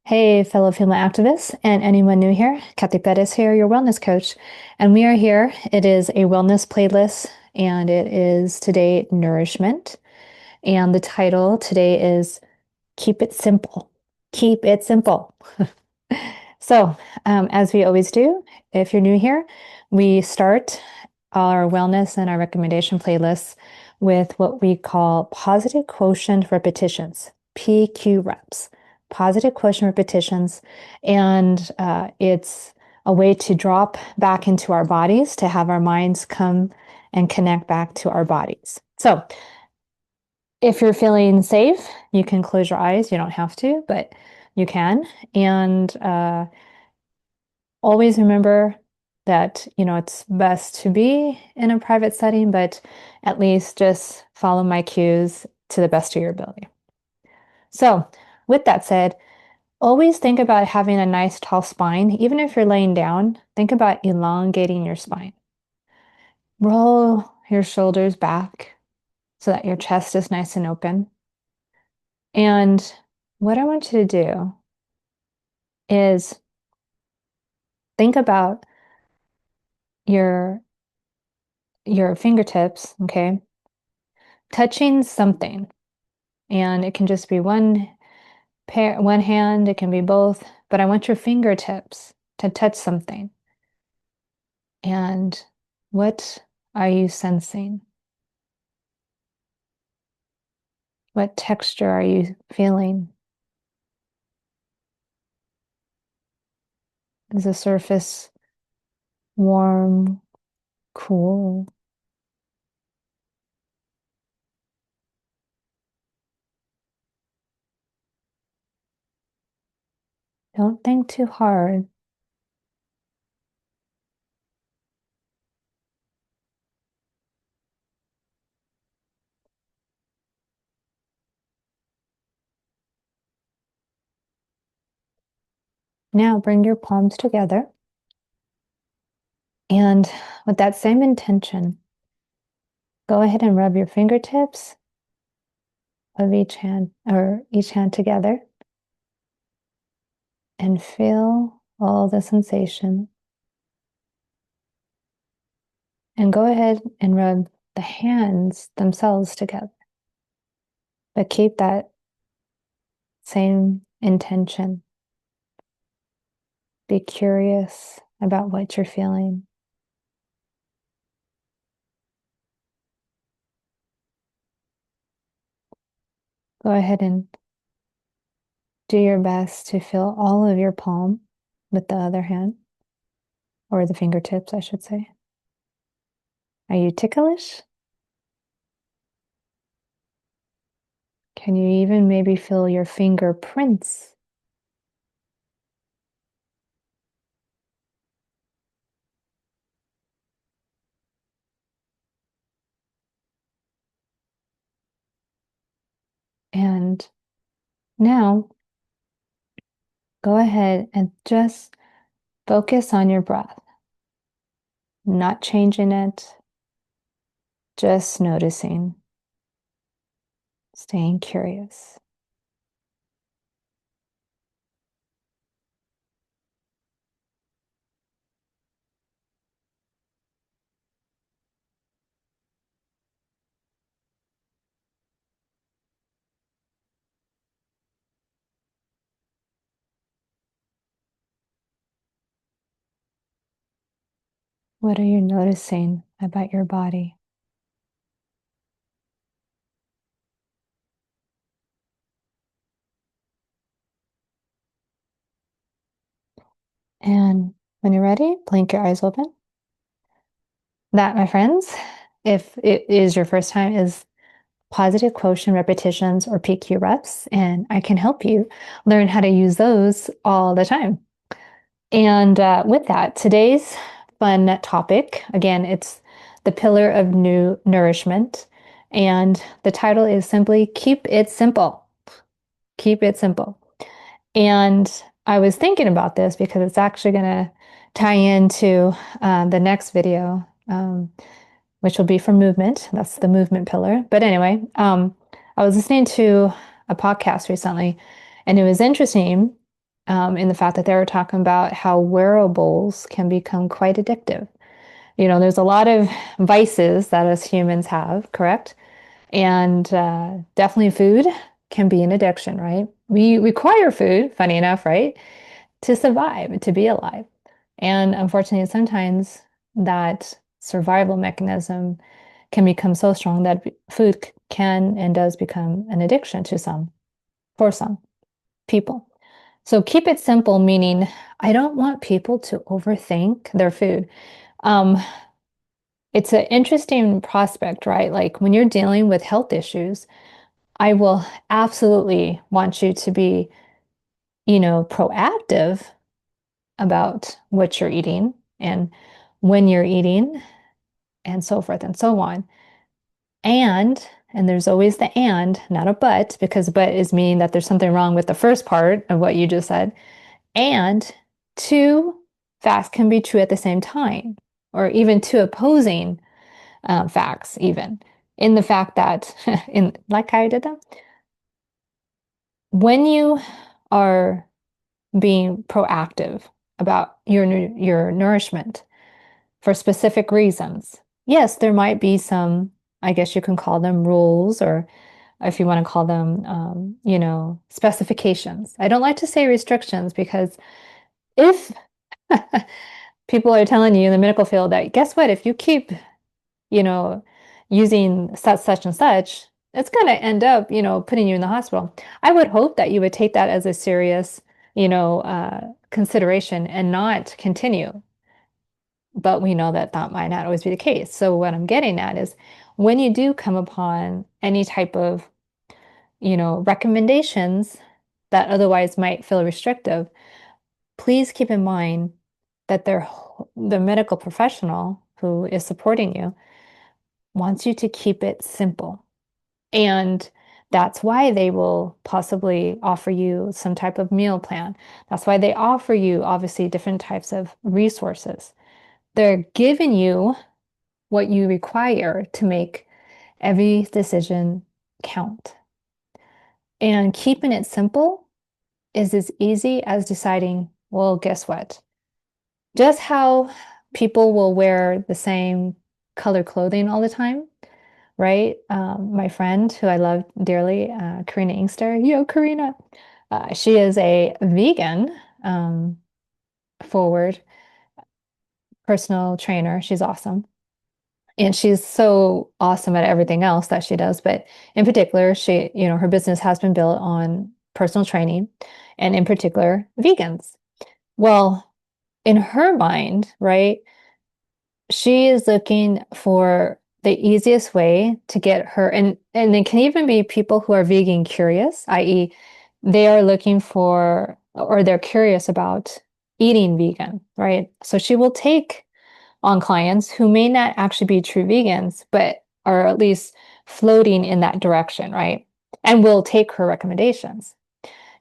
Hey, fellow female activists, and anyone new here. Cathy here, your wellness coach. And we are here. It is a wellness playlist, and it is today nourishment. And the title today is Keep It Simple. Keep It Simple. So, as we always do, if you're new here, we start our wellness and our recommendation playlists with what we call positive quotient repetitions, PQ reps, positive quotient repetitions. And it's a way to drop back into our bodies, to have our minds come and connect back to our bodies. So, if you're feeling safe, you can close your eyes. You don't have to, but you can. And always remember that, it's best to be in a private setting, but at least just follow my cues to the best of your ability. So, with that said, always think about having a nice tall spine. Even if you're laying down, think about elongating your spine. Roll your shoulders back so that your chest is nice and open. And what I want you to do is think about your fingertips, okay, touching something. And it can just be one hand, it can be both, but I want your fingertips to touch something. And what are you sensing? What texture are you feeling? Is the surface warm, cool? Don't think too hard. Now bring your palms together. And with that same intention, go ahead and rub your fingertips of each hand together and feel all the sensation. And go ahead and rub the hands themselves together. But keep that same intention. Be curious about what you're feeling. Go ahead and do your best to feel all of your palm with the other hand, or the fingertips, I should say. Are you ticklish? Can you even maybe feel your fingerprints? And now, go ahead and just focus on your breath, not changing it, just noticing, staying curious. What are you noticing about your body? And when you're ready, blink your eyes open. That, my friends, if it is your first time, is positive quotient repetitions, or PQ reps, and I can help you learn how to use those all the time. And with that, today's fun topic, again, it's the pillar of new nourishment. And the title is simply Keep It Simple. Keep it simple. And I was thinking about this because it's actually going to tie into the next video, which will be for movement. That's the movement pillar. But anyway, I was listening to a podcast recently, and it was interesting in the fact that they were talking about how wearables can become quite addictive. There's a lot of vices that us humans have, correct? And definitely food can be an addiction, right? We require food, funny enough, right? To survive, to be alive. And unfortunately, sometimes that survival mechanism can become so strong that food can and does become an addiction for some people. So keep it simple, meaning I don't want people to overthink their food. Um, it's an interesting prospect, right? Like when you're dealing with health issues, I will absolutely want you to be, proactive about what you're eating and when you're eating and so forth and so on. And there's always the and, not a but, because but is meaning that there's something wrong with the first part of what you just said. And two facts can be true at the same time, or even two opposing facts, even in the fact that, in like how I did that, when you are being proactive about your nourishment for specific reasons, yes, there might be some, I guess you can call them rules, or if you want to call them, specifications. I don't like to say restrictions because if people are telling you in the medical field that guess what, if you keep, you know, using such and such, it's going to end up, putting you in the hospital. I would hope that you would take that as a serious, consideration and not continue. But we know that that might not always be the case. So what I'm getting at is when you do come upon any type of, recommendations that otherwise might feel restrictive, please keep in mind that the medical professional who is supporting you wants you to keep it simple. And that's why they will possibly offer you some type of meal plan. That's why they offer you, obviously, different types of resources. They're giving you what you require to make every decision count. And keeping it simple is as easy as deciding, well, guess what? Just how people will wear the same color clothing all the time, right? My friend who I love dearly, Karina Inkster, Karina, she is a vegan forward personal trainer. She's awesome. And she's so awesome at everything else that she does. But in particular, her business has been built on personal training and in particular, vegans. Well, in her mind, right, she is looking for the easiest way to get her, and it can even be people who are vegan curious, i.e., they are looking for, or they're curious about eating vegan, right? So she will take on clients who may not actually be true vegans, but are at least floating in that direction, right? And will take her recommendations.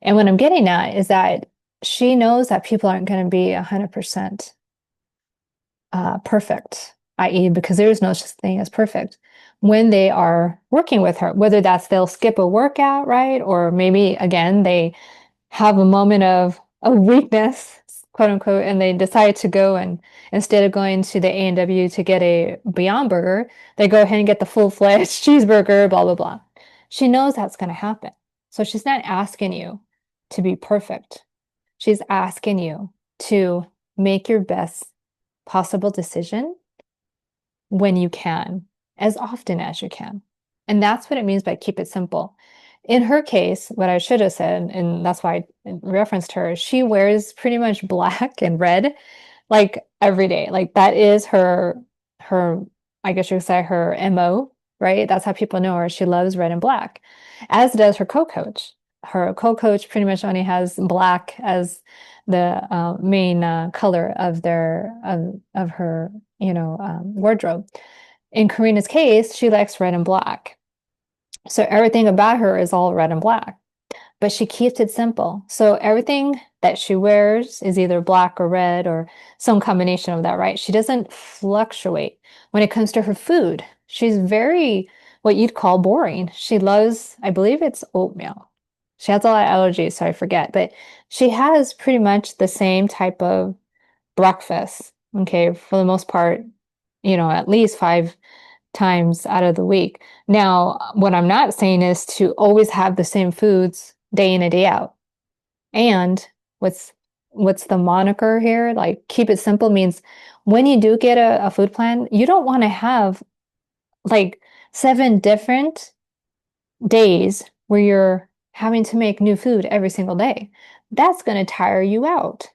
And what I'm getting at is that she knows that people aren't going to be 100% perfect, i.e., because there is no such thing as perfect when they are working with her, whether that's they'll skip a workout, right? Or maybe, again, they have a moment of weakness, quote unquote, and they decide to go and instead of going to the A&W to get a Beyond Burger, they go ahead and get the full-fledged cheeseburger, blah, blah, blah. She knows that's going to happen. So she's not asking you to be perfect. She's asking you to make your best possible decision when you can, as often as you can. And that's what it means by keep it simple. In her case, what I should have said, and that's why I referenced her, she wears pretty much black and red like every day. Like that is her, I guess you could say her MO, right? That's how people know her. She loves red and black, as does her co-coach. Her co-coach pretty much only has black as the main color of of her, wardrobe. In Karina's case, she likes red and black. So everything about her is all red and black, but she keeps it simple. So everything that she wears is either black or red or some combination of that, right? She doesn't fluctuate. When it comes to her food, she's very what you'd call boring. She loves, I believe it's oatmeal. She has a lot of allergies, so I forget, but she has pretty much the same type of breakfast, okay, for the most part, at least 5 times out of the week. Now, what I'm not saying is to always have the same foods day in and day out. And what's what's the moniker here? Like keep it simple means when you do get a food plan, you don't want to have like 7 different days where you're having to make new food every single day. That's going to tire you out,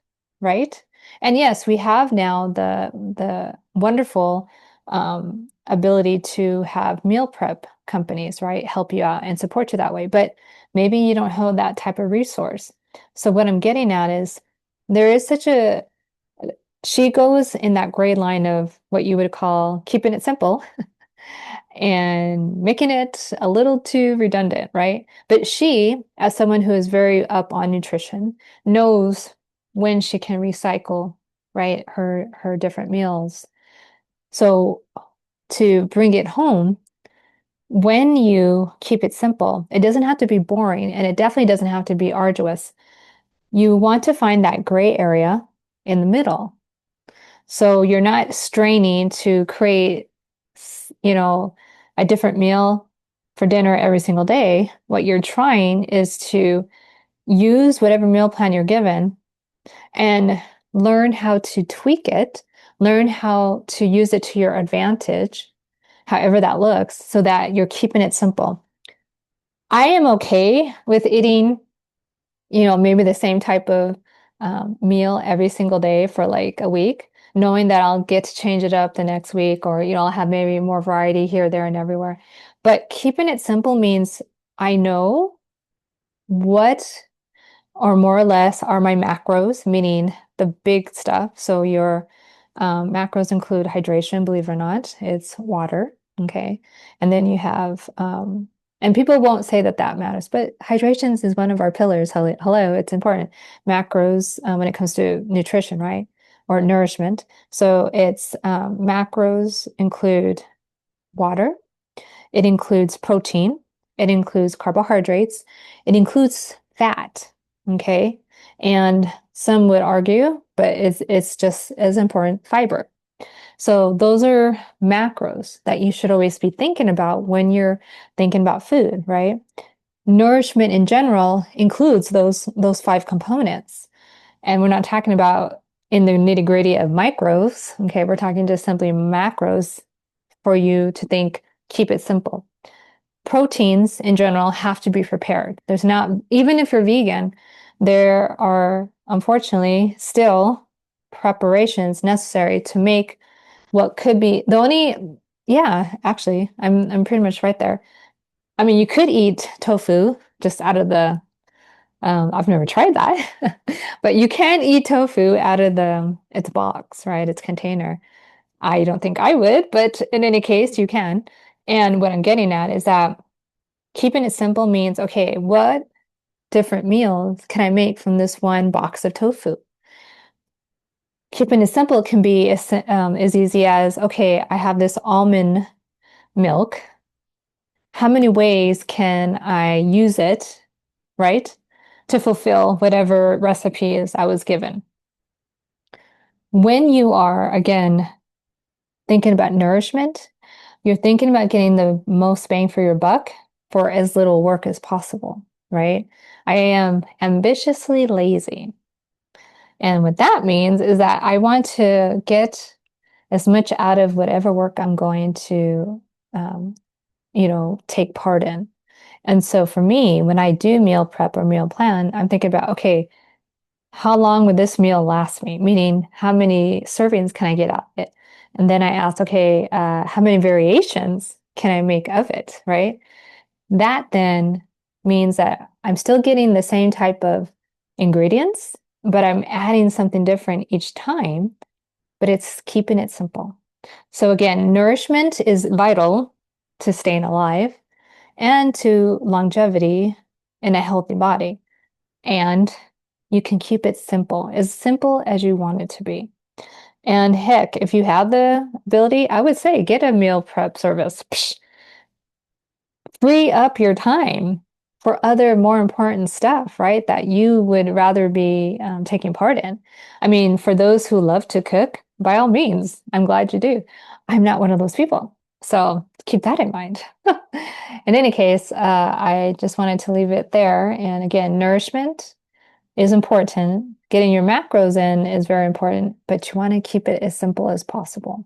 right? And yes, we have now the wonderful ability to have meal prep companies, right? Help you out and support you that way. But maybe you don't hold that type of resource. So what I'm getting at is there is such a she goes in that gray line of what you would call keeping it simple and making it a little too redundant, right? But she, as someone who is very up on nutrition, knows when she can recycle, right, her different meals. So to bring it home, when you keep it simple, it doesn't have to be boring and it definitely doesn't have to be arduous. You want to find that gray area in the middle. So you're not straining to create, you know, a different meal for dinner every single day. What you're trying is to use whatever meal plan you're given and learn how to tweak it, learn how to use it to your advantage, however that looks, so that you're keeping it simple. I am okay with eating maybe the same type of meal every single day for like a week, knowing that I'll get to change it up the next week or, I'll have maybe more variety here, there, and everywhere. But keeping it simple means I know what or more or less are my macros, meaning the big stuff. So your macros include hydration, believe it or not, it's water. Okay. And then you have, and people won't say that that matters, but hydration is one of our pillars. Hello, it's important. Macros when it comes to nutrition, right? Or nourishment. So it's macros include water, it includes protein, it includes carbohydrates, it includes fat, okay? And some would argue, but it's just as important, fiber. So those are macros that you should always be thinking about when you're thinking about food, right? Nourishment in general includes those 5 components. And we're not talking about in the nitty-gritty of micros, okay? We're talking just simply macros for you to think, keep it simple. Proteins in general have to be prepared. There's not, even if you're vegan, there are unfortunately still preparations necessary to make what could be the only, yeah, actually, I'm pretty much right there. I mean, you could eat tofu just out of the, I've never tried that, but you can eat tofu out of its box, right? Its container. I don't think I would, but in any case, you can. And what I'm getting at is that keeping it simple means, okay, what different meals can I make from this one box of tofu? Keeping it simple can be as easy as, okay, I have this almond milk. How many ways can I use it, right, to fulfill whatever recipes I was given? When you are, again, thinking about nourishment, you're thinking about getting the most bang for your buck for as little work as possible, right? I am ambitiously lazy. And what that means is that I want to get as much out of whatever work I'm going to, um, take part in. And so for me, when I do meal prep or meal plan, I'm thinking about, okay, how long would this meal last me? Meaning, how many servings can I get out of it? And then I asked, okay, how many variations can I make of it, right? That then means that I'm still getting the same type of ingredients, but I'm adding something different each time, but it's keeping it simple. So again, nourishment is vital to staying alive and to longevity in a healthy body. And you can keep it simple as you want it to be. And heck, if you have the ability, I would say get a meal prep service. Psh, free up your time for other more important stuff, right? That you would rather be taking part in. I mean, for those who love to cook, by all means, I'm glad you do. I'm not one of those people. So keep that in mind. In any case, I just wanted to leave it there. And again, nourishment is important. Getting your macros in is very important, but you want to keep it as simple as possible.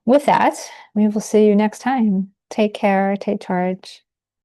With that, we will see you next time. Take care, take charge.